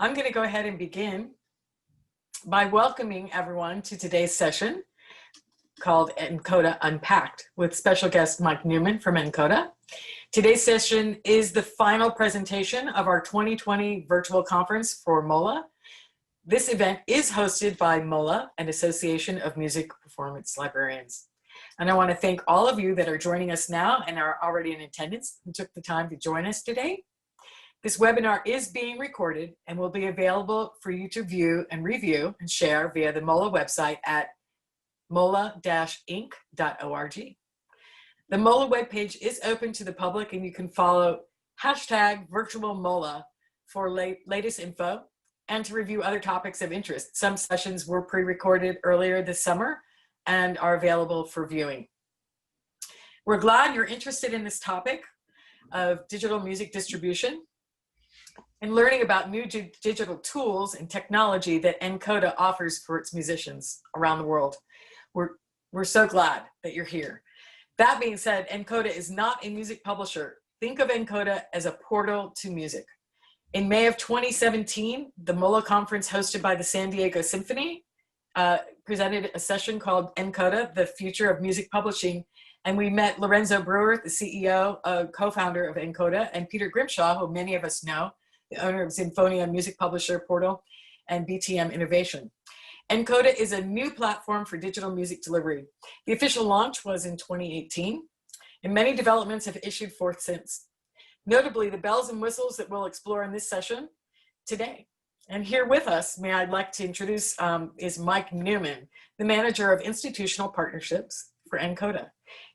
I'm going to go ahead and begin by welcoming everyone to today's session called nkoda Unpacked with special guest Mike Newman from nkoda. Today's session is the final presentation of our 2020 virtual conference for MOLA. This event is hosted by MOLA, an Association of Music Performance Librarians. And I want to thank all of you that are joining us now and are already in attendance who took the time to join us today. This webinar is being recorded and will be available for you to view and review and share via the MOLA website at mola-inc.org. The MOLA webpage is open to the public and you can follow #virtualMOLA for latest info and to review other topics of interest. Some sessions were pre-recorded earlier this summer and are available for viewing. We're glad you're interested in this topic of digital music distribution and learning about new digital tools and technology that nkoda offers for its musicians around the world. We're so glad that you're here. That being said, nkoda is not a music publisher. Think of nkoda as a portal to music. In May of 2017, the MOLA conference hosted by the San Diego Symphony presented a session called nkoda, the Future of Music Publishing. And we met Lorenzo Brewer, the CEO, co-founder of nkoda, and Peter Grimshaw, who many of us know, the owner of Sinfonia Music Publisher Portal and BTM Innovation. nkoda is a new platform for digital music delivery. The official launch was in 2018, and many developments have issued forth since. Notably, the bells and whistles that we'll explore in this session today. And here with us, I'd like to introduce is Mike Newman, the manager of institutional partnerships for nkoda.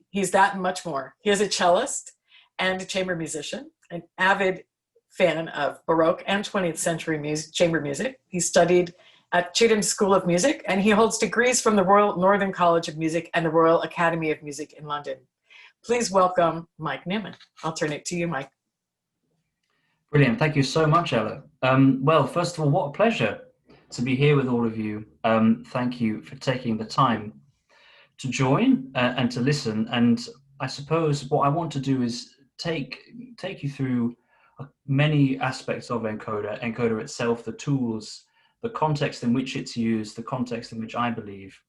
He's that and much more. He is a cellist and a chamber musician, an avid fan of Baroque and 20th century chamber music. He studied at Chatham School of Music, and he holds degrees from the Royal Northern College of Music and the Royal Academy of Music in London. Please welcome Mike Newman. I'll turn it to you, Mike. Brilliant. Thank you so much, Ella. Well, first of all, what a pleasure to be here with all of you. Thank you for taking the time to join and to listen. And I suppose what I want to do is take you through many aspects of nkoda itself, the tools, the context in which it's used, the context in which I believe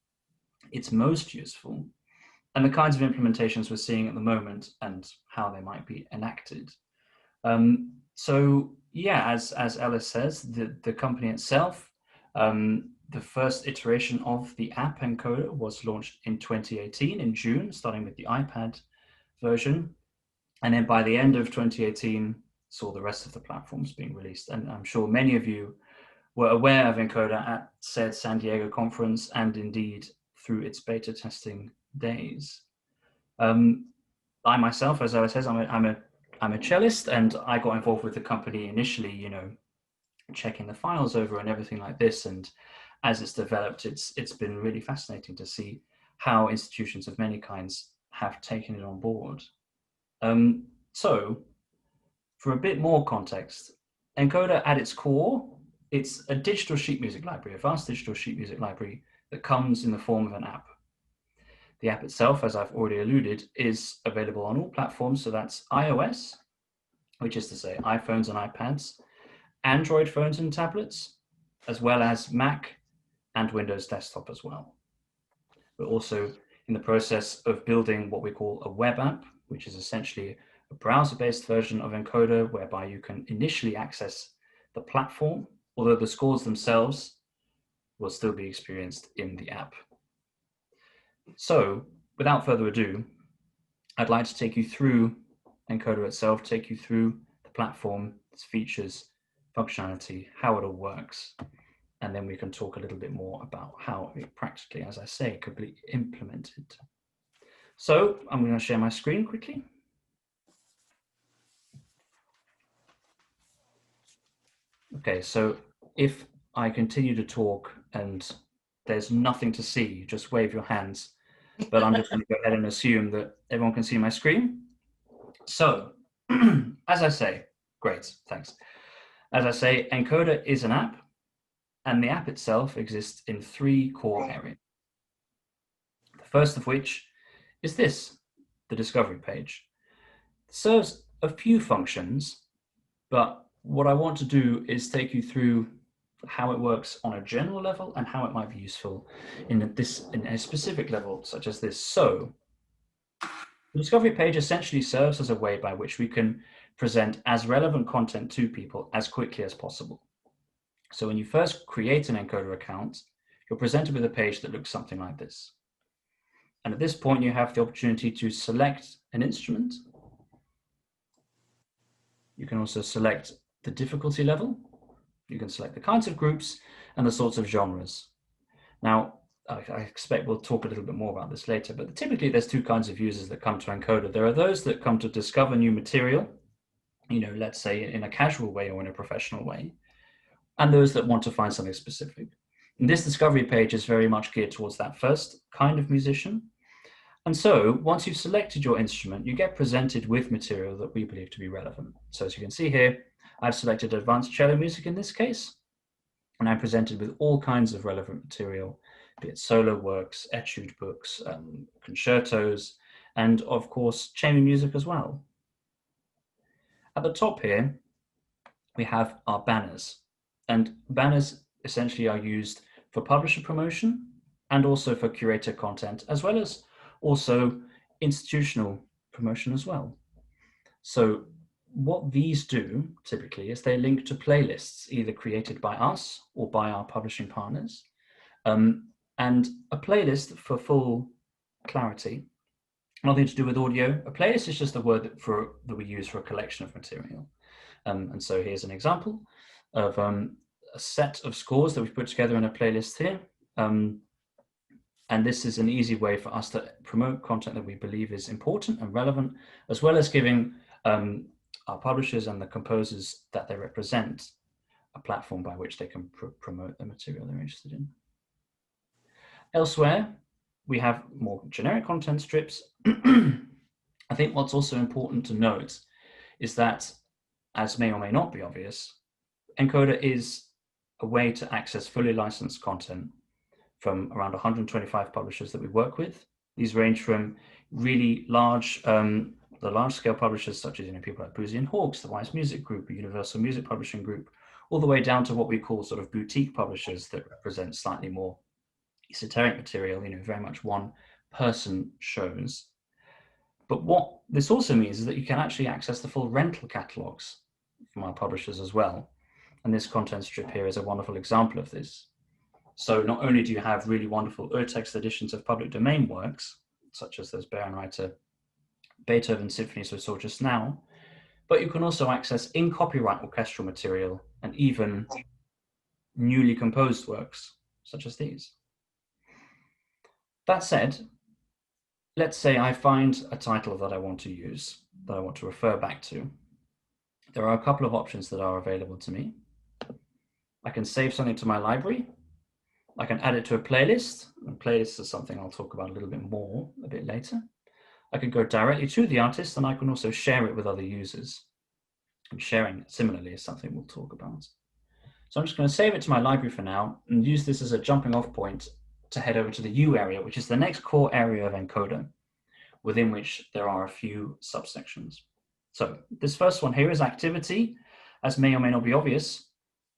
it's most useful, and the kinds of implementations we're seeing at the moment and how they might be enacted. So yeah, as Ellis says, the company itself, the first iteration of the app nkoda was launched in 2018 in June, starting with the iPad version. And then by the end of 2018, saw the rest of the platforms being released. And I'm sure many of you were aware of nkoda at said San Diego conference and indeed through its beta testing days. I myself, as Ella says, I'm a cellist, and I got involved with the company initially, checking the files over and everything like this. And as it's developed, it's been really fascinating to see how institutions of many kinds have taken it on board. So for a bit more context, nkoda at its core, it's a digital sheet music library, a vast digital sheet music library that comes in the form of an app. The app itself, as I've already alluded, is available on all platforms. So that's iOS, which is to say iPhones and iPads, Android phones and tablets, as well as Mac and Windows desktop as well. We're also in the process of building what we call a web app, which is essentially a browser-based version of nkoda, whereby you can initially access the platform, although the scores themselves will still be experienced in the app. So without further ado, I'd like to take you through nkoda itself, take you through the platform, its features, functionality, how it all works, and then we can talk a little bit more about how it practically, as I say, could be implemented. So I'm going to share my screen quickly. Okay, so if I continue to talk and there's nothing to see, just wave your hands. But I'm just going to go ahead and assume that everyone can see my screen. So, as I say, great, thanks. As I say, nkoda is an app, and the app itself exists in three core areas. The first of which is this, the discovery page. It serves a few functions, but what I want to do is take you through how it works on a general level and how it might be useful in a specific level, such as this. So the discovery page essentially serves as a way by which we can present as relevant content to people as quickly as possible. So when you first create an encoder account, you're presented with a page that looks something like this. And at this point, you have the opportunity to select an instrument. You can also select the difficulty level. You can select the kinds of groups and the sorts of genres. Now, I expect we'll talk a little bit more about this later, but typically there's two kinds of users that come to Encoder. There are those that come to discover new material, let's say in a casual way or in a professional way, and those that want to find something specific. And this discovery page is very much geared towards that first kind of musician. And so once you've selected your instrument, you get presented with material that we believe to be relevant. So as you can see here, I've selected advanced cello music in this case, and I'm presented with all kinds of relevant material, be it solo works, etude books, concertos, and of course, chamber music as well. At the top here, we have our banners, and banners essentially are used for publisher promotion and also for curator content, as well as also institutional promotion as well. So what these do typically is they link to playlists either created by us or by our publishing partners. And a playlist, for full clarity, nothing to do with audio. A playlist is just a word that we use for a collection of material. And so here's an example of a set of scores that we've put together in a playlist here. And this is an easy way for us to promote content that we believe is important and relevant, as well as giving our publishers and the composers that they represent a platform by which they can promote the material they're interested in. Elsewhere, we have more generic content strips. I think what's also important to note is that, as may or may not be obvious, Encoder is a way to access fully licensed content from around 125 publishers that we work with. These range from really large, the large-scale publishers such as people like Boozy and Hawkes, the Wise Music Group, the Universal Music Publishing Group, all the way down to what we call sort of boutique publishers that represent slightly more esoteric material, very much one-person shows. But what this also means is that you can actually access the full rental catalogs from our publishers as well. And this content strip here is a wonderful example of this. So not only do you have really wonderful urtext editions of public domain works, such as those Bärenreiter Beethoven symphonies we saw just now, but you can also access in copyright orchestral material and even newly composed works, such as these. That said, let's say I find a title that I want to use, that I want to refer back to. There are a couple of options that are available to me. I can save something to my library. I can add it to a playlist. And playlists is something I'll talk about a little bit more a bit later. I can go directly to the artist, and I can also share it with other users. And sharing similarly is something we'll talk about. So I'm just going to save it to my library for now and use this as a jumping off point to head over to the U area, which is the next core area of Encoder, within which there are a few subsections. So this first one here is activity. As may or may not be obvious,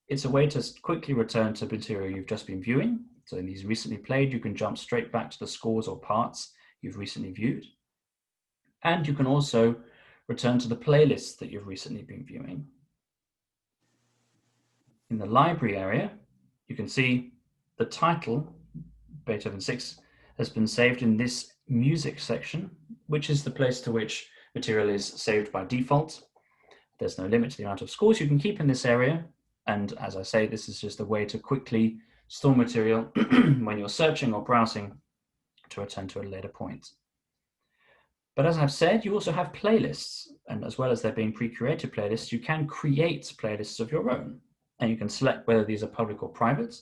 it's a way to quickly return to material you've just been viewing. So in these recently played, you can jump straight back to the scores or parts you've recently viewed. And you can also return to the playlists that you've recently been viewing. In the library area, you can see the title, Beethoven 6, has been saved in this music section, which is the place to which material is saved by default. There's no limit to the amount of scores you can keep in this area. And as I say, this is just a way to quickly store material when you're searching or browsing to return to a later point. But as I've said, you also have playlists. And as well as there being pre-curated playlists, you can create playlists of your own. And you can select whether these are public or private,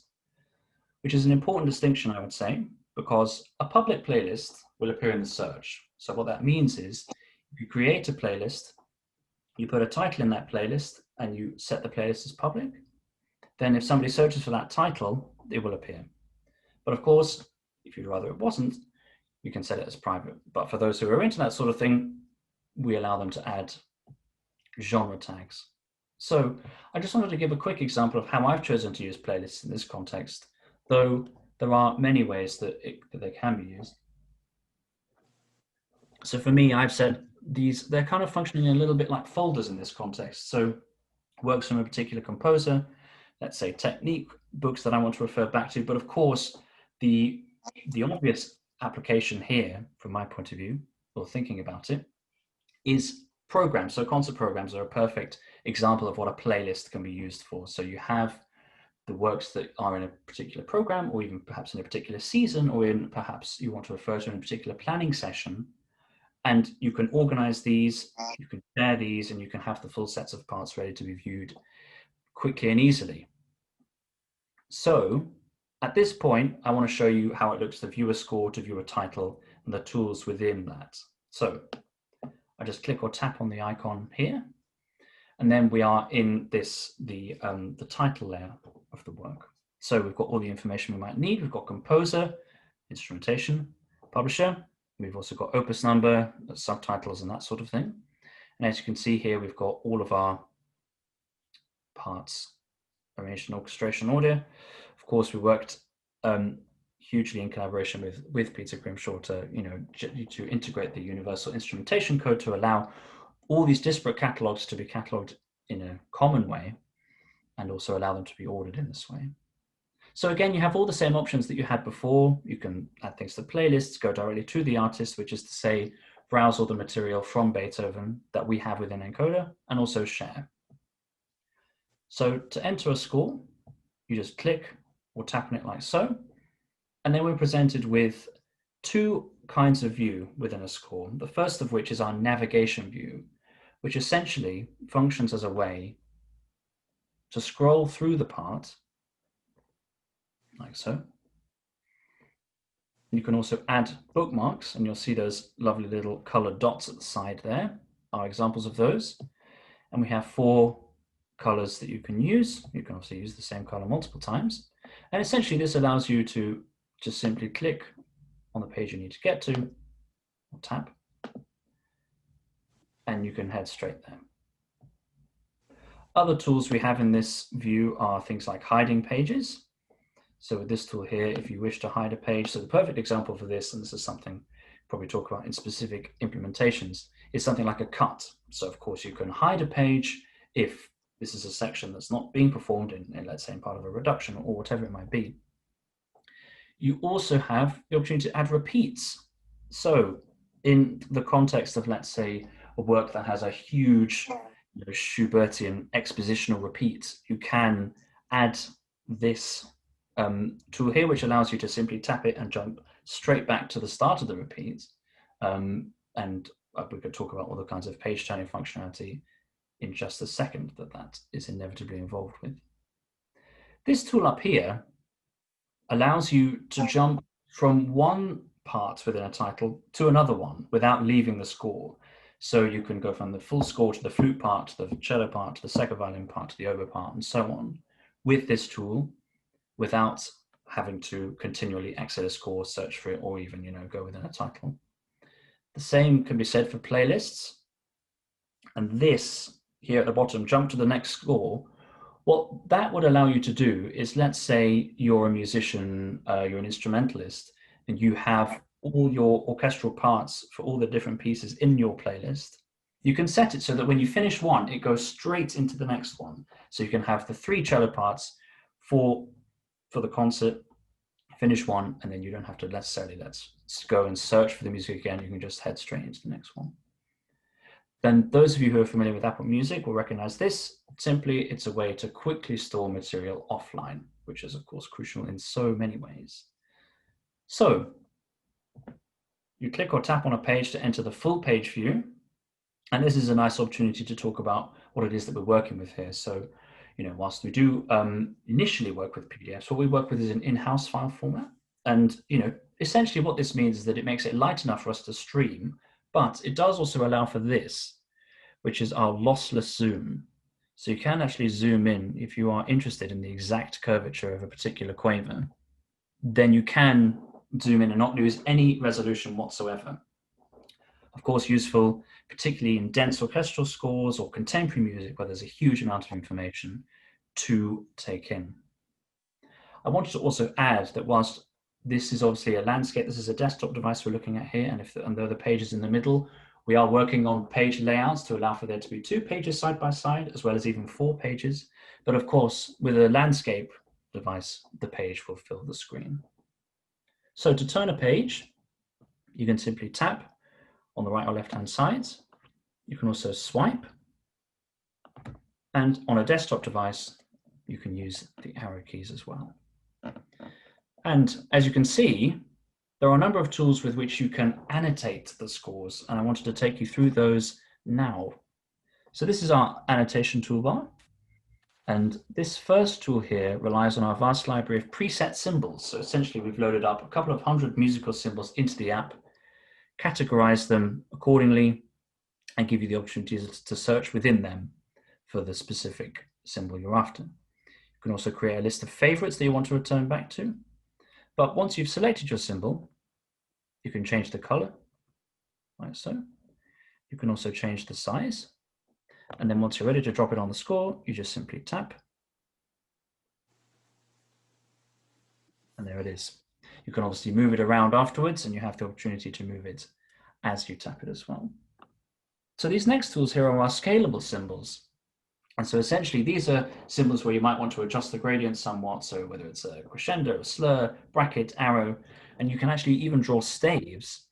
which is an important distinction, I would say, because a public playlist will appear in the search. So what that means is if you create a playlist, you put a title in that playlist and you set the playlist as public, then if somebody searches for that title, it will appear. But of course, if you'd rather it wasn't, you can set it as private. But for those who are into that sort of thing, we allow them to add genre tags. So I just wanted to give a quick example of how I've chosen to use playlists in this context, though there are many ways that they can be used. So for me, I've said they're kind of functioning a little bit like folders in this context. So works from a particular composer, let's say technique, books that I want to refer back to. But of course, the obvious application here, from my point of view, or thinking about it, is programs. So concert programs are a perfect example of what a playlist can be used for. So you have the works that are in a particular program, or even perhaps in a particular season, or in perhaps you want to refer to in a particular planning session. And you can organize these, you can share these, and you can have the full sets of parts ready to be viewed quickly and easily. So at this point, I want to show you how it looks to view a score, to view a title, and the tools within that. So I just click or tap on the icon here, and then we are in the title layer of the work. So we've got all the information we might need. We've got composer, instrumentation, publisher. We've also got opus number, subtitles, and that sort of thing. And as you can see here, we've got all of our parts arranged in orchestration order. Of course, we worked hugely in collaboration with Peter Grimshaw to integrate the universal instrumentation code to allow all these disparate catalogs to be catalogued in a common way, and also allow them to be ordered in this way. So again, you have all the same options that you had before. You can add things to playlists, go directly to the artist, which is to say, browse all the material from Beethoven that we have within nkoda, and also share. So to enter a score, you just click or tap on it like so, and then we're presented with two kinds of view within a score. The first of which is our navigation view, which essentially functions as a way to scroll through the part like so. You can also add bookmarks, and you'll see those lovely little colored dots at the side there are examples of those. And we have 4 colors that you can use. You can obviously use the same color multiple times. And essentially this allows you to just simply click on the page you need to get to, or tap, and you can head straight there. Other tools we have in this view are things like hiding pages. So with this tool here, if you wish to hide a page, so the perfect example for this, and this is something probably talk about in specific implementations, is something like a cut. So of course you can hide a page if this is a section that's not being performed in let's say, in part of a reduction or whatever it might be. You also have the opportunity to add repeats. So in the context of, let's say, a work that has a huge Schubertian expositional repeat, you can add this tool here, which allows you to simply tap it and jump straight back to the start of the repeat. And we could talk about all the kinds of page turning functionality in just a second that is inevitably involved with. This tool up here allows you to jump from one part within a title to another one without leaving the score. So you can go from the full score to the flute part, to the cello part, to the second violin part, to the oboe part, and so on with this tool, without having to continually exit a score, search for it, or even go within a title. The same can be said for playlists. And this here at the bottom, jump to the next score. What that would allow you to do is, let's say you're a musician, you're an instrumentalist, and you have all your orchestral parts for all the different pieces in your playlist. You can set it so that when you finish one, it goes straight into the next one. So you can have the 3 cello parts for the concert, finish one, and then you don't have to necessarily let's go and search for the music again. You can just head straight into the next one. Then those of you who are familiar with Apple Music will recognize this. Simply, it's a way to quickly store material offline, which is of course crucial in so many ways. So you click or tap on a page to enter the full page view. And this is a nice opportunity to talk about what it is that we're working with here. So, whilst we do initially work with PDFs, what we work with is an in-house file format. And, essentially what this means is that it makes it light enough for us to stream, but it does also allow for this, which is our lossless zoom. So you can actually zoom in if you are interested in the exact curvature of a particular quaver. Then you can zoom in and not lose any resolution whatsoever. Of course, useful particularly in dense orchestral scores or contemporary music where there's a huge amount of information to take in. I wanted to also add that whilst this is obviously a landscape, this is a desktop device we're looking at here, and there are the pages in the middle, we are working on page layouts to allow for there to be 2 pages side by side, as well as even 4 pages. But of course, with a landscape device, the page will fill the screen. So to turn a page, you can simply tap on the right or left-hand sides. You can also swipe. And on a desktop device, you can use the arrow keys as well. And as you can see, there are a number of tools with which you can annotate the scores, and I wanted to take you through those now. So this is our annotation toolbar, and this first tool here relies on our vast library of preset symbols. So essentially we've loaded up a couple of hundred musical symbols into the app, categorize them accordingly, and give you the opportunity to search within them for the specific symbol you're after. You can also create a list of favorites that you want to return back to. But once you've selected your symbol, you can change the color, like so. You can also change the size. And then once you're ready to drop it on the score, you just simply tap. And there it is. You can obviously move it around afterwards, and you have the opportunity to move it as you tap it as well. So these next tools here are our scalable symbols. And so essentially these are symbols where you might want to adjust the gradient somewhat. So whether it's a crescendo, a slur, bracket, arrow, and you can actually even draw staves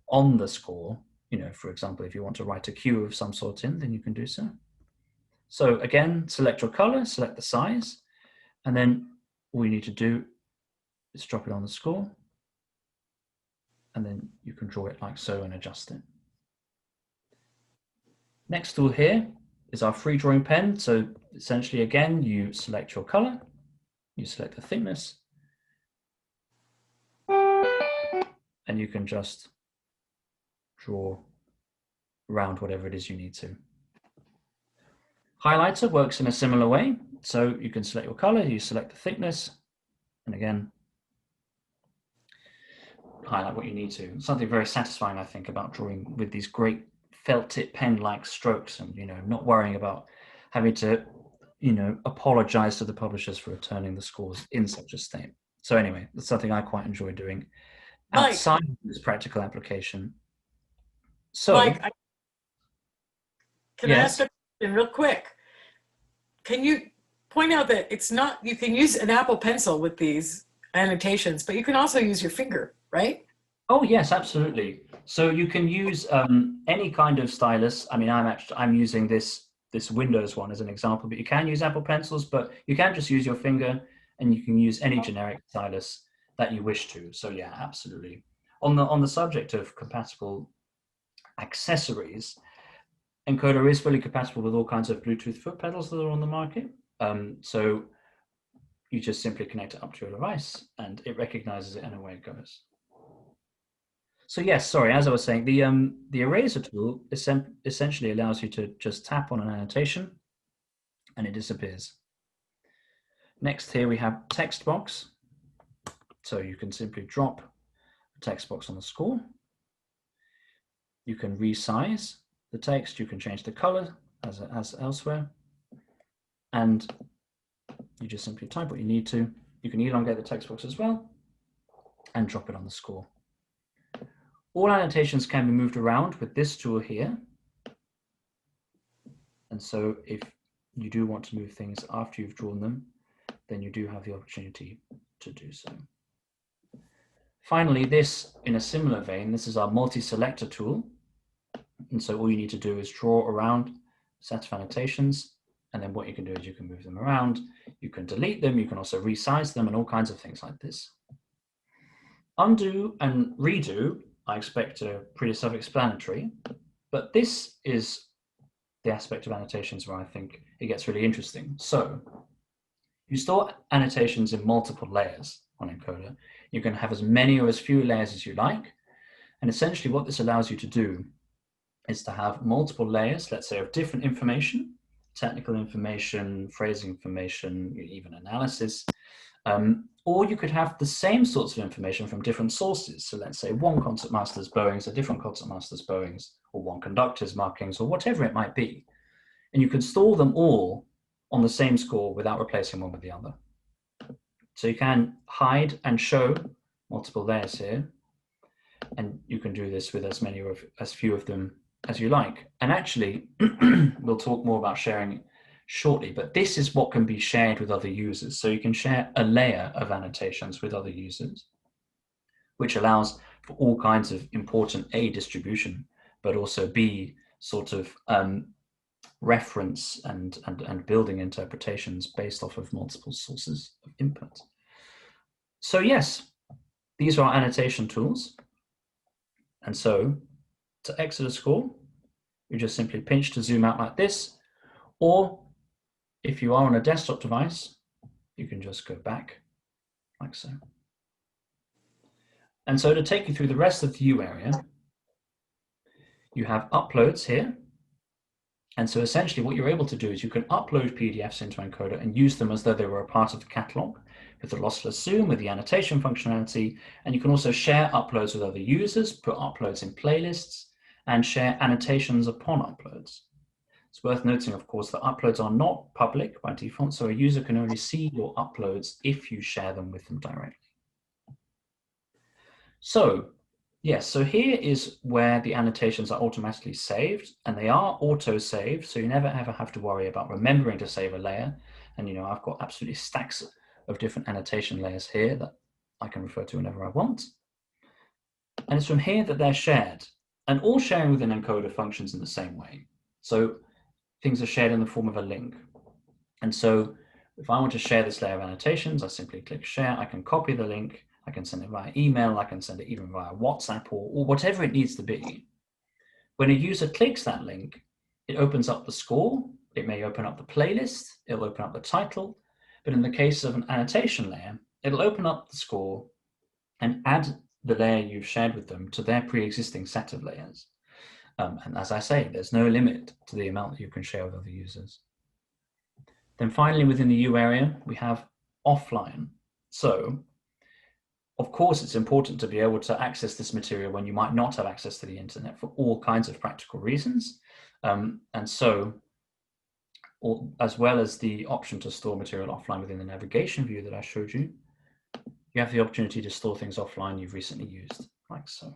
on the score. You know, for example, if you want to write a cue of some sort in, then you can do so. So again, select your color, select the size, and then all you need to do is drop it on the score. And then you can draw it like so and adjust it. Next tool here is our free drawing pen. So essentially, again, you select your color, you select the thickness, and you can just draw around whatever it is you need to. Highlighter works in a similar way. So you can select your color, you select the thickness, and again, highlight what you need to. Something very satisfying, I think, about drawing with these great felt tip pen-like strokes, and not worrying about having to apologize to the publishers for returning the scores in such a state. So anyway, that's something I quite enjoy doing outside of this practical application. So Mike, can I yes. ask a question real quick? Can you point out that it's not, you can use an Apple Pencil with these annotations, but you can also use your finger, right? Oh yes, absolutely. So you can use any kind of stylus. I mean, I'm using this Windows one as an example, but you can use Apple Pencils, but you can just use your finger, and you can use any generic stylus that you wish to. So yeah, absolutely. On the subject of compatible accessories, nkoda is fully compatible with all kinds of Bluetooth foot pedals that are on the market. So you just simply connect it up to your device, and it recognizes it, and away it goes. So yes, sorry, as I was saying, the eraser tool essentially allows you to just tap on an annotation and it disappears. Next here we have text box. So you can simply drop a text box on the score. You can resize the text, you can change the color as elsewhere. And you just simply type what you need to. You can elongate the text box as well and drop it on the score. All annotations can be moved around with this tool here. And so if you do want to move things after you've drawn them, then you do have the opportunity to do so. Finally, this, in a similar vein, this is our multi-selector tool. And so all you need to do is draw around a set of annotations. And then what you can do is you can move them around. You can delete them. You can also resize them and all kinds of things like this. Undo and redo, I expect, are pretty self-explanatory, but this is the aspect of annotations where I think it gets really interesting. So you store annotations in multiple layers on nkoda. You can have as many or as few layers as you like. And essentially what this allows you to do is to have multiple layers, let's say, of different information, technical information, phrasing information, even analysis, Or you could have the same sorts of information from different sources. So let's say one concertmaster's bowings, a different concertmaster's bowings, or one conductor's markings, or whatever it might be. And you can store them all on the same score without replacing one with the other. So you can hide and show multiple layers here. And you can do this with as few of them as you like. And actually, we'll talk more about sharing shortly, but this is what can be shared with other users. So you can share a layer of annotations with other users, which allows for all kinds of important A, distribution, but also B, sort of reference and building interpretations based off of multiple sources of input. So yes, these are our annotation tools. And so to exit a score, you just simply pinch to zoom out like this, or if you are on a desktop device, you can just go back like so. And so to take you through the rest of the view area, you have uploads here. And so essentially what you're able to do is you can upload PDFs into nkoda and use them as though they were a part of the catalog with the lossless zoom, with the annotation functionality. And you can also share uploads with other users, put uploads in playlists, and share annotations upon uploads. It's worth noting, of course, that uploads are not public by default, so a user can only see your uploads if you share them with them directly. So, yes, so here is where the annotations are automatically saved, and they are auto-saved, so you never ever have to worry about remembering to save a layer. And I've got absolutely stacks of different annotation layers here that I can refer to whenever I want. And it's from here that they're shared. And all sharing within nkoda functions in the same way. So things are shared in the form of a link. And so if I want to share this layer of annotations, I simply click share. I can copy the link. I can send it via email. I can send it even via WhatsApp or whatever it needs to be. When a user clicks that link, it opens up the score. It may open up the playlist. It'll open up the title. But in the case of an annotation layer, it'll open up the score and add the layer you've shared with them to their pre-existing set of layers. And as I say, there's no limit to the amount that you can share with other users. Then finally, within the U area, we have offline. So, of course, it's important to be able to access this material when you might not have access to the internet for all kinds of practical reasons. And so, as well as the option to store material offline within the navigation view that I showed you, you have the opportunity to store things offline you've recently used, like so.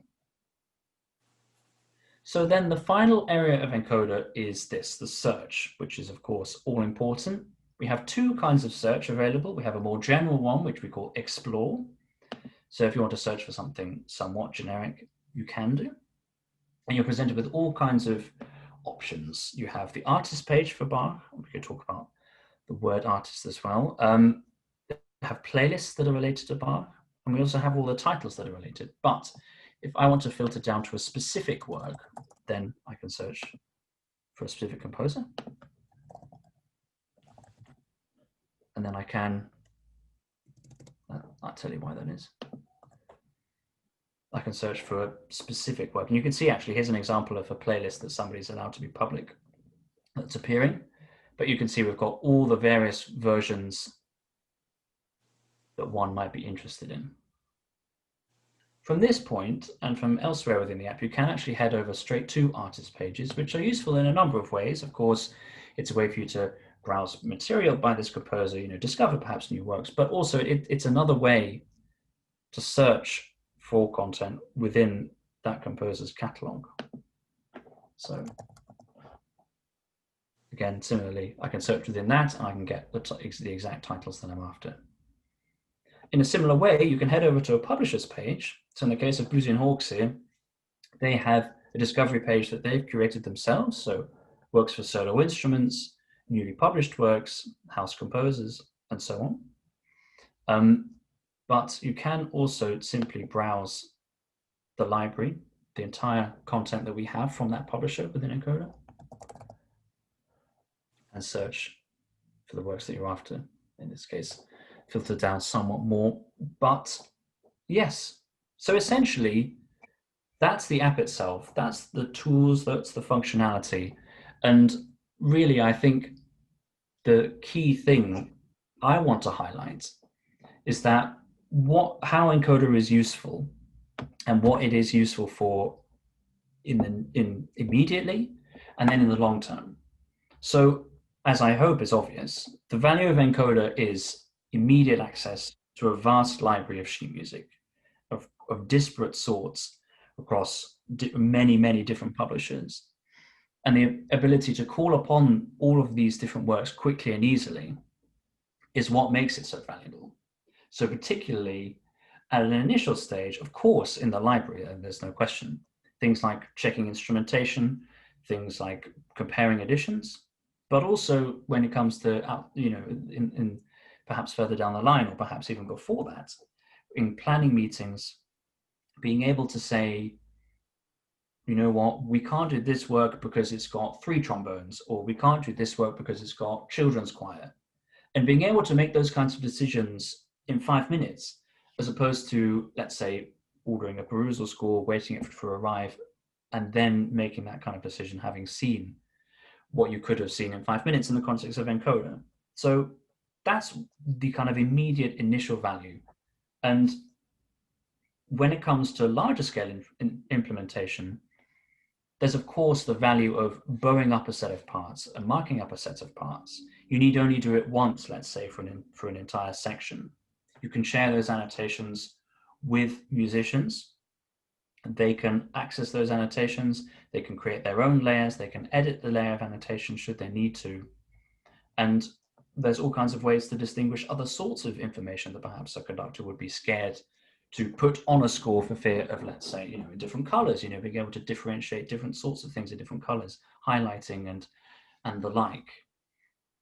So then the final area of nkoda is this, the search, which is of course all important. We have two kinds of search available. We have a more general one, which we call explore. So if you want to search for something somewhat generic, you can do. And you're presented with all kinds of options. You have the artist page for Bach. We could talk about the word artist as well. We have playlists that are related to Bach, and we also have all the titles that are related. But if I want to filter down to a specific work, then I can search for a specific composer. And then I can, I'll tell you why that is. I can search for a specific work. And you can see actually, here's an example of a playlist that somebody's allowed to be public that's appearing. But you can see we've got all the various versions that one might be interested in. From this point and from elsewhere within the app, you can actually head over straight to artist pages, which are useful in a number of ways. Of course, it's a way for you to browse material by this composer, discover perhaps new works, but also it's another way to search for content within that composer's catalog. So again, similarly, I can search within that and I can get the exact titles that I'm after. In a similar way, you can head over to a publisher's page. So in the case of Boozy and Hawks here, they have a discovery page that they've curated themselves. So works for solo instruments, newly published works, house composers, and so on. But you can also simply browse the library, the entire content that we have from that publisher within nkoda, and search for the works that you're after. In this case, filter down somewhat more, but yes. So essentially, that's the app itself. That's the tools, that's the functionality. And really, I think the key thing I want to highlight is that how encoder is useful and what it is useful for in immediately and then in the long term. So, as I hope is obvious, the value of encoder is immediate access to a vast library of sheet music of disparate sorts across many, many different publishers. And the ability to call upon all of these different works quickly and easily is what makes it so valuable. So particularly at an initial stage, of course, in the library, there's no question, things like checking instrumentation, things like comparing editions, but also when it comes to, in perhaps further down the line, or perhaps even before that, in planning meetings, being able to say, you know what, we can't do this work because it's got 3 trombones, or we can't do this work because it's got children's choir. And being able to make those kinds of decisions in 5 minutes, as opposed to, let's say, ordering a perusal score, waiting for it to arrive, and then making that kind of decision, having seen what you could have seen in 5 minutes in the context of encoder. So that's the kind of immediate initial value. And when it comes to larger scale implementation, there's of course the value of bowing up a set of parts and marking up a set of parts. You need only do it once, let's say, for an entire section. You can share those annotations with musicians. They can access those annotations. They can create their own layers. They can edit the layer of annotation should they need to. And there's all kinds of ways to distinguish other sorts of information that perhaps a conductor would be scared to put on a score for fear of, let's say, in different colors, being able to differentiate different sorts of things in different colors, highlighting and the like.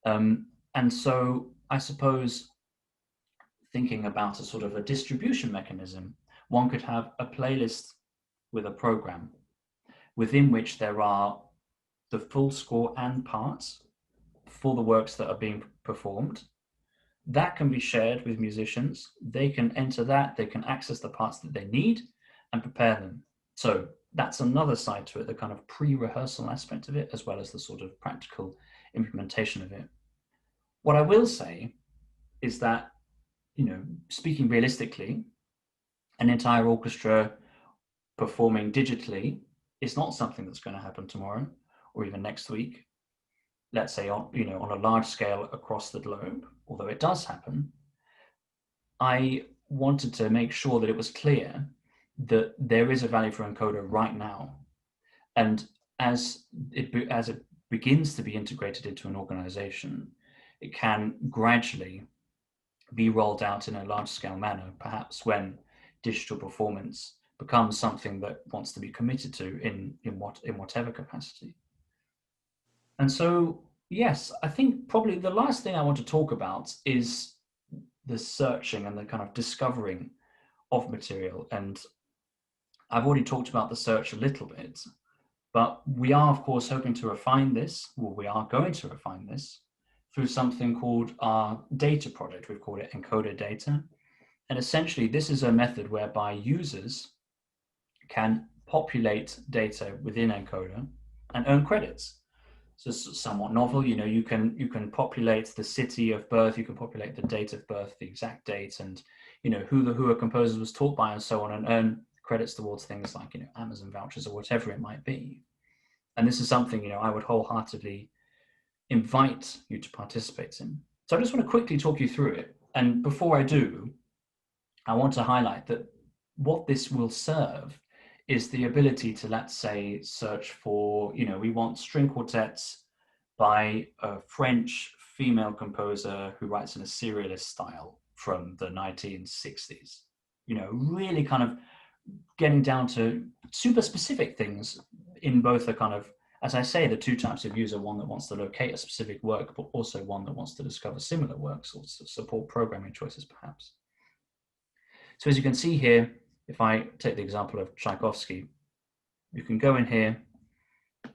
And so I suppose thinking about a sort of a distribution mechanism, one could have a playlist with a program within which there are the full score and parts for the works that are being performed. That can be shared with musicians. They can enter that, they can access the parts that they need and prepare them. So that's another side to it, the kind of pre-rehearsal aspect of it, as well as the sort of practical implementation of it. What I will say is that, speaking realistically, an entire orchestra performing digitally is not something that's going to happen tomorrow or even next week. Let's say on a large scale across the globe, although it does happen. I wanted to make sure that it was clear that there is a value for encoder right now. And as it begins to be integrated into an organization, it can gradually be rolled out in a large scale manner, perhaps when digital performance becomes something that wants to be committed to in whatever capacity. And so, yes, I think probably the last thing I want to talk about is the searching and the kind of discovering of material. And I've already talked about the search a little bit, but we are, of course, hoping to refine this, or we are going to refine this through something called our data project. We've called it Encoder Data. And essentially, this is a method whereby users can populate data within Encoder and earn credits. So it's somewhat novel. You can populate the city of birth, you can populate the date of birth, the exact date, and who a composer was taught by, and so on, and earn credits towards things like Amazon vouchers or whatever it might be. And this is something I would wholeheartedly invite you to participate in. So I just want to quickly talk you through it. And before I do, I want to highlight that what this will serve is the ability to, let's say, search for, we want string quartets by a French female composer who writes in a serialist style from the 1960s. Really kind of getting down to super specific things in both the kind of, as I say, the two types of user, one that wants to locate a specific work, but also one that wants to discover similar works or support programming choices, perhaps. So as you can see here, if I take the example of Tchaikovsky, you can go in here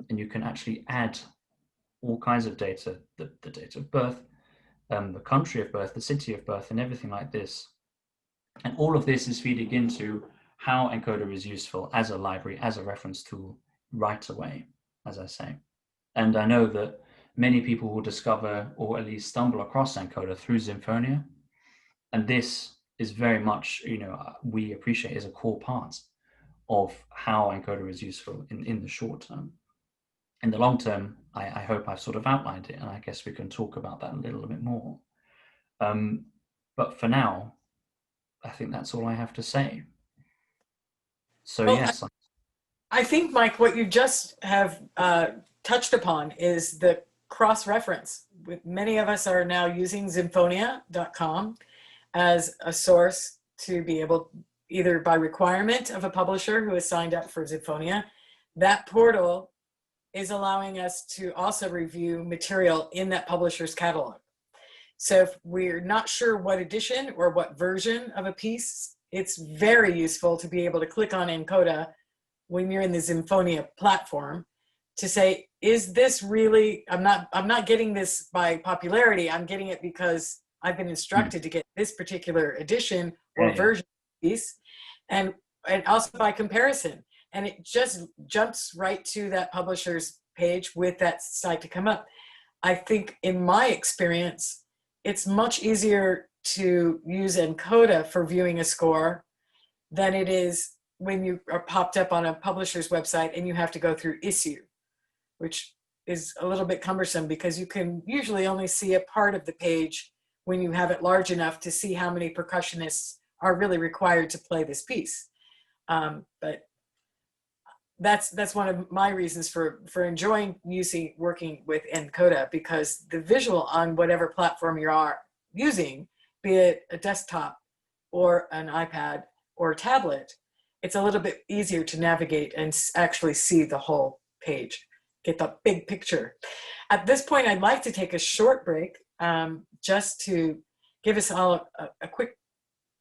and you can actually add all kinds of data, the date of birth, the country of birth, the city of birth, and everything like this. And all of this is feeding into how encoder is useful as a library, as a reference tool right away, as I say. And I know that many people will discover or at least stumble across encoder through Symphonia. And this is very much, we appreciate is a core part of how encoder is useful in the short term. In the long term, I hope I've sort of outlined it, and I guess we can talk about that a little bit more. But for now, I think that's all I have to say. So Well, yes. I think, Mike, what you just have touched upon is the cross-reference. Many of us are now using Zinfonia.com as a source to be able, either by requirement of a publisher who has signed up for Zinfonia, that portal is allowing us to also review material in that publisher's catalog. So if we're not sure what edition or what version of a piece, it's very useful to be able to click on nkoda when you're in the Zinfonia platform to say, is this really, I'm not getting this by popularity, I'm getting it because I've been instructed to get this particular edition or version of piece, and also by comparison. And it just jumps right to that publisher's page with that site to come up. I think in my experience, it's much easier to use nkoda for viewing a score than it is when you are popped up on a publisher's website and you have to go through issue, which is a little bit cumbersome because you can usually only see a part of the page when you have it large enough to see how many percussionists are really required to play this piece. But that's one of my reasons for enjoying working with nkoda, because the visual on whatever platform you are using, be it a desktop or an iPad or a tablet, it's a little bit easier to navigate and actually see the whole page, get the big picture. At this point, I'd like to take a short break just to give us all a quick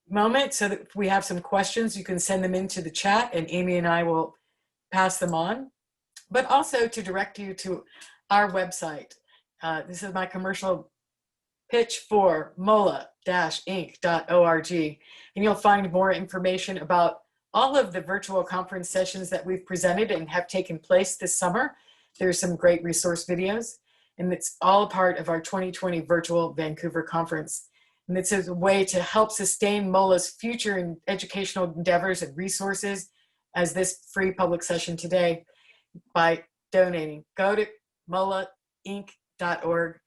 moment so that if we have some questions, you can send them into the chat and Amy and I will pass them on, but also to direct you to our website. This is my commercial pitch for mola-inc.org, and you'll find more information about all of the virtual conference sessions that we've presented and have taken place this summer. There's some great resource videos, and it's all part of our 2020 virtual Vancouver conference. And it's a way to help sustain MOLA's future in educational endeavors and resources as this free public session today by donating. Go to mola-inc.org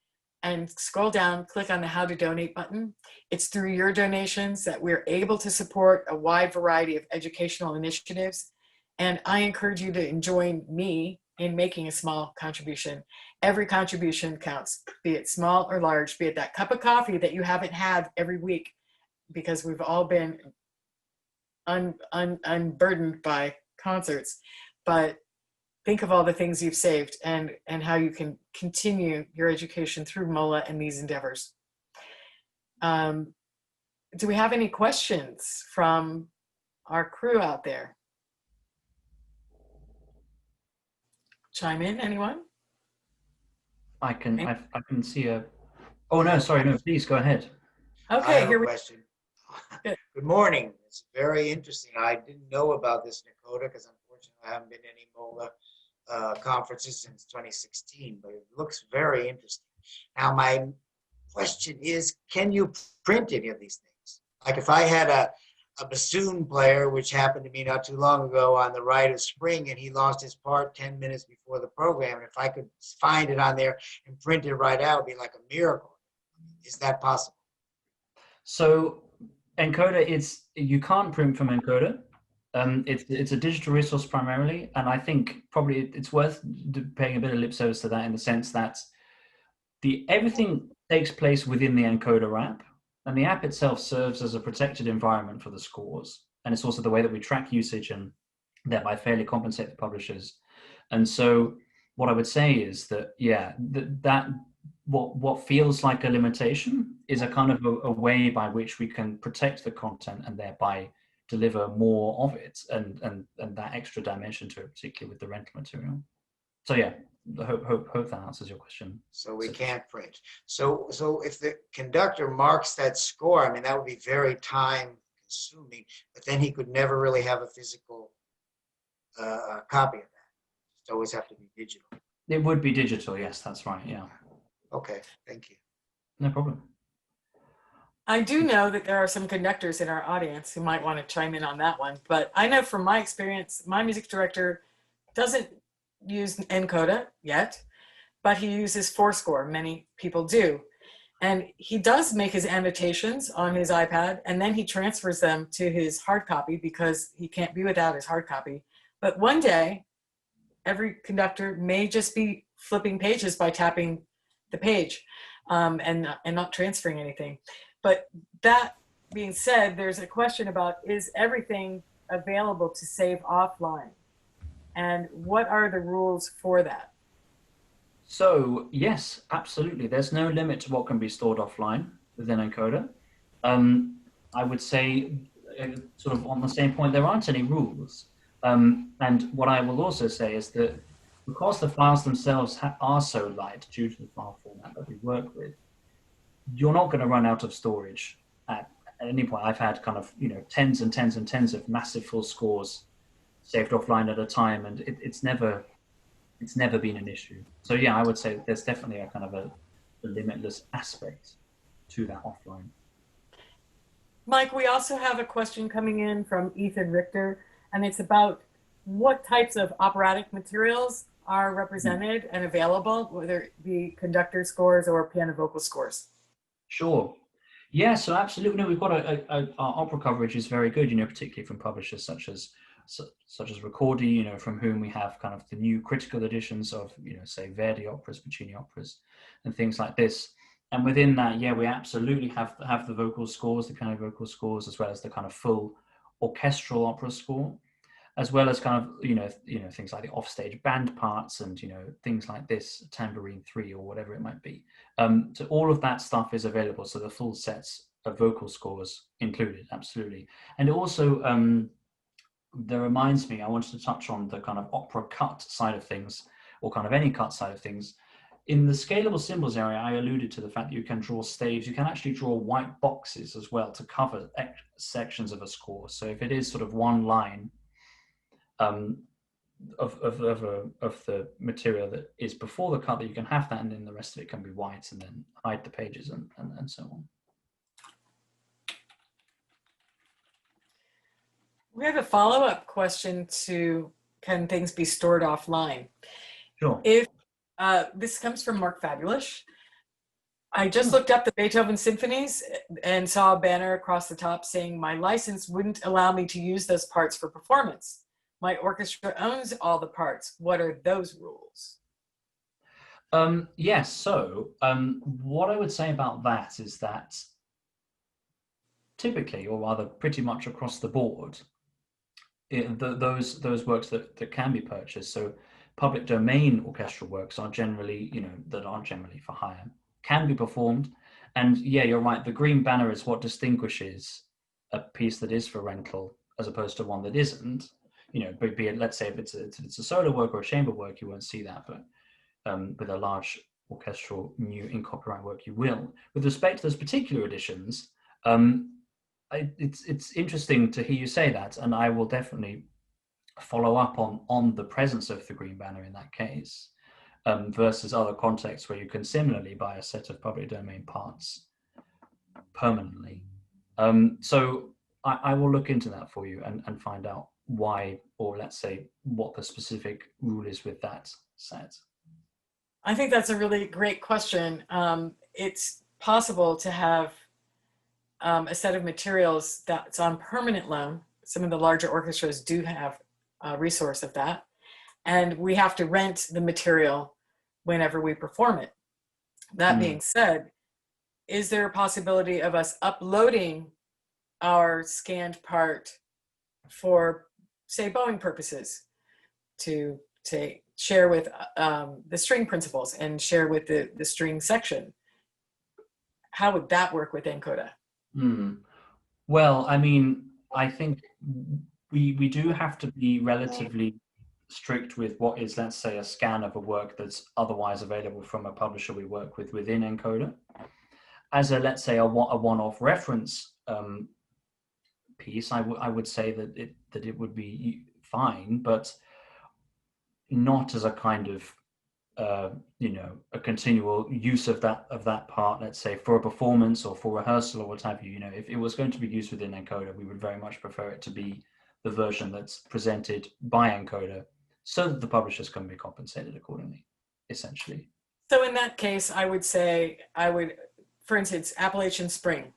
and scroll down, click on the How to Donate button. It's through your donations that we're able to support a wide variety of educational initiatives. And I encourage you to join me in making a small contribution. Every contribution counts, be it small or large, be it that cup of coffee that you haven't had every week, because we've all been unburdened by concerts. But think of all the things you've saved and how you can continue your education through MOLA and these endeavors. Do we have any questions from our crew out there? Chime in, anyone? I can see a. Oh no, sorry, no. Please go ahead. Okay, here we go. Question. Good morning. It's very interesting. I didn't know about this nkoda because unfortunately I haven't been to any MOLA conferences since 2016, but it looks very interesting. Now my question is, can you print any of these things? Like if I had a bassoon player, which happened to me not too long ago on the Rite of Spring, and he lost his part 10 minutes before the program, and if I could find it on there and print it right out, it'd be like a miracle. Is that possible? So nkoda, you can't print from nkoda. It's a digital resource primarily, and I think probably it's worth paying a bit of lip service to that in the sense that everything takes place within the nkoda app, and the app itself serves as a protected environment for the scores, and it's also the way that we track usage and thereby fairly compensate the publishers. And so what I would say is that what feels like a limitation is a kind of a way by which we can protect the content and thereby deliver more of it and that extra dimension to it, particularly with the rental material. So yeah, hope that answers your question. So we can't print. So if the conductor marks that score, I mean, that would be very time consuming, but then he could never really have a physical copy of that. It always have to be digital. It would be digital, yes, that's right, yeah. Okay, thank you. No problem. I do know that there are some conductors in our audience who might want to chime in on that one, but I know from my experience, my music director doesn't use nkoda yet, but he uses Fourscore. Many people do. And he does make his annotations on his iPad, and then he transfers them to his hard copy because he can't be without his hard copy. But one day, every conductor may just be flipping pages by tapping the page and not transferring anything. But that being said, there's a question about, is everything available to save offline? And what are the rules for that? So yes, absolutely. There's no limit to what can be stored offline within Encoder. I would say, sort of on the same point, there aren't any rules. And what I will also say is that because the files themselves are so light due to the file format that we work with, you're not going to run out of storage at any point. I've had kind of, tens and tens and tens of massive full scores saved offline at a time, and it's never been an issue. So yeah, I would say there's definitely a kind of a limitless aspect to that offline. Mike, we also have a question coming in from Ethan Richter, and it's about what types of operatic materials are represented and available, whether it be conductor scores or piano vocal scores. Sure. Yeah, so absolutely. No, we've got our opera coverage is very good, particularly from publishers such as Ricordi, from whom we have kind of the new critical editions of, say, Verdi operas, Puccini operas, and things like this. And within that, yeah, we absolutely have the vocal scores, the piano vocal scores, as well as the kind of full orchestral opera score, as well as kind of, things like the offstage band parts and, things like this, Tambourine 3 or whatever it might be. So all of that stuff is available. So the full sets of vocal scores included, absolutely. And it also, that reminds me, I wanted to touch on the kind of opera cut side of things, or kind of any cut side of things. In the scalable symbols area, I alluded to the fact that you can draw staves. You can actually draw white boxes as well to cover sections of a score. So if it is sort of one line of the material that is before the cut, that you can have that, and then the rest of it can be white, and then hide the pages and so on. We have a follow-up question to, can things be stored offline? Sure. If this comes from Mark Fabulous. I just looked up the Beethoven symphonies and saw a banner across the top saying my license wouldn't allow me to use those parts for performance. My orchestra owns all the parts. What are those rules? Yes, so what I would say about that is that typically, or rather pretty much across the board, those works that can be purchased, so public domain orchestral works are generally, that aren't generally for hire, can be performed. And yeah, you're right, the green banner is what distinguishes a piece that is for rental as opposed to one that isn't. Be it, let's say if it's a solo work or a chamber work, you won't see that, but with a large orchestral new in copyright work, you will. With respect to those particular editions, it's interesting to hear you say that, and I will definitely follow up on the presence of the green banner in that case, versus other contexts where you can similarly buy a set of public domain parts permanently. So I will look into that for you and find out why, or let's say what the specific rule is with that set. I think that's a really great question. It's possible to have a set of materials that's on permanent loan. Some of the larger orchestras do have a resource of that. And we have to rent the material whenever we perform it. That being said, is there a possibility of us uploading our scanned part for, say, bowing purposes to share with the string principals and share with the string section? How would that work with nkoda? Well, I mean, I think we do have to be relatively strict with what is, let's say, a scan of a work that's otherwise available from a publisher we work with within nkoda. As a, let's say, a one-off reference piece, I would say that it would be fine, but not as a kind of you know, a continual use of that part, let's say for a performance or for rehearsal or what have you. You know, if it was going to be used within nkoda, we would very much prefer it to be the version that's presented by nkoda, so that the publishers can be compensated accordingly, essentially. So in that case, I would say for instance, Appalachian Spring,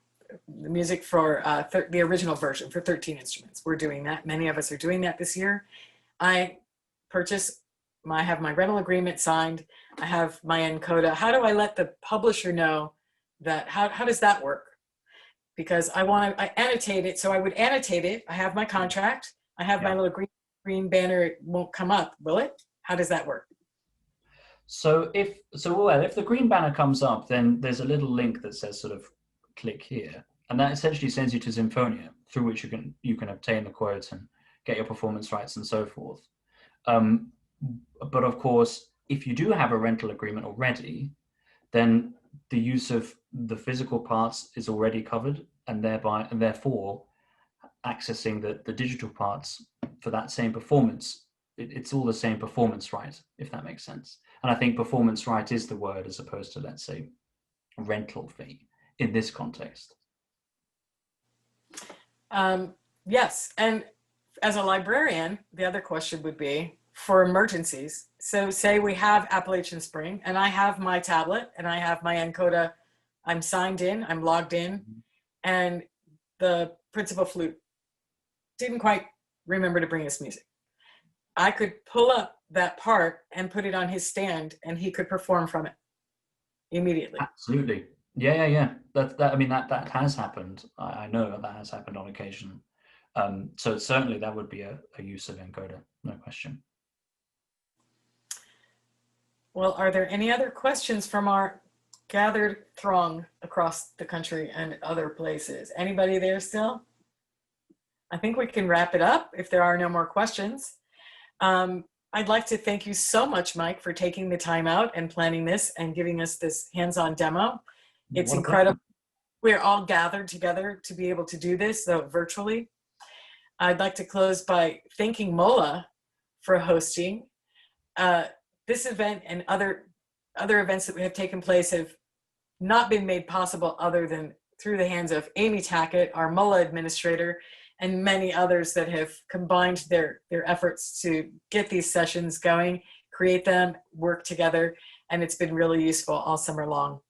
the music for the original version for 13 instruments. We're doing that. Many of us are doing that this year. I have my rental agreement signed. I have my nkoda. How do I let the publisher know that? How does that work? Because I annotate it. So I would annotate it. I have my contract. I have my little green banner. It won't come up, will it? How does that work? So if the green banner comes up, then there's a little link that says sort of click here, and that essentially sends you to Symphonia, through which you can obtain the quotes and get your performance rights and so forth. But of course, if you do have a rental agreement already, then the use of the physical parts is already covered, and therefore accessing the digital parts for that same performance, it's all the same performance right, if that makes sense. And I think performance right is the word, as opposed to, let's say, rental fee in this context. Yes, and as a librarian, the other question would be for emergencies. So say we have Appalachian Spring and I have my tablet and I have my nkoda, I'm signed in, I'm logged in, and the principal flute didn't quite remember to bring us music. I could pull up that part and put it on his stand and he could perform from it immediately. Absolutely. Yeah. That has happened. I know that has happened on occasion. So certainly that would be a use of nkoda, no question. Well, are there any other questions from our gathered throng across the country and other places? Anybody there still? I think we can wrap it up if there are no more questions. I'd like to thank you so much, Mike, for taking the time out and planning this and giving us this hands-on demo. It's incredible. We're all gathered together to be able to do this, though virtually. I'd like to close by thanking MOLA for hosting. This event and other events that have taken place have not been made possible other than through the hands of Amy Tackett, our MOLA administrator, and many others that have combined their efforts to get these sessions going, create them, work together, and it's been really useful all summer long.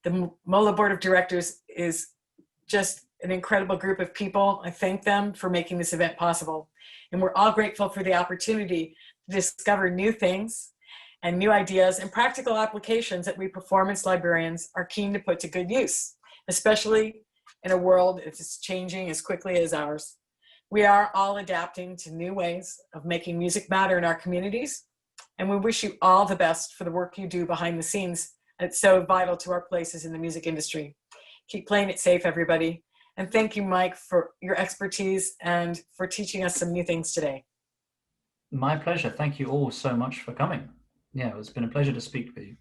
The MOLA Board of Directors is just an incredible group of people. I thank them for making this event possible. And we're all grateful for the opportunity to discover new things and new ideas and practical applications that we performance librarians are keen to put to good use, especially in a world that's changing as quickly as ours. We are all adapting to new ways of making music matter in our communities, and we wish you all the best for the work you do behind the scenes. It's so vital to our places in the music industry. Keep playing it safe, everybody. And thank you, Mike, for your expertise and for teaching us some new things today. My pleasure. Thank you all so much for coming. Yeah, it's been a pleasure to speak with you.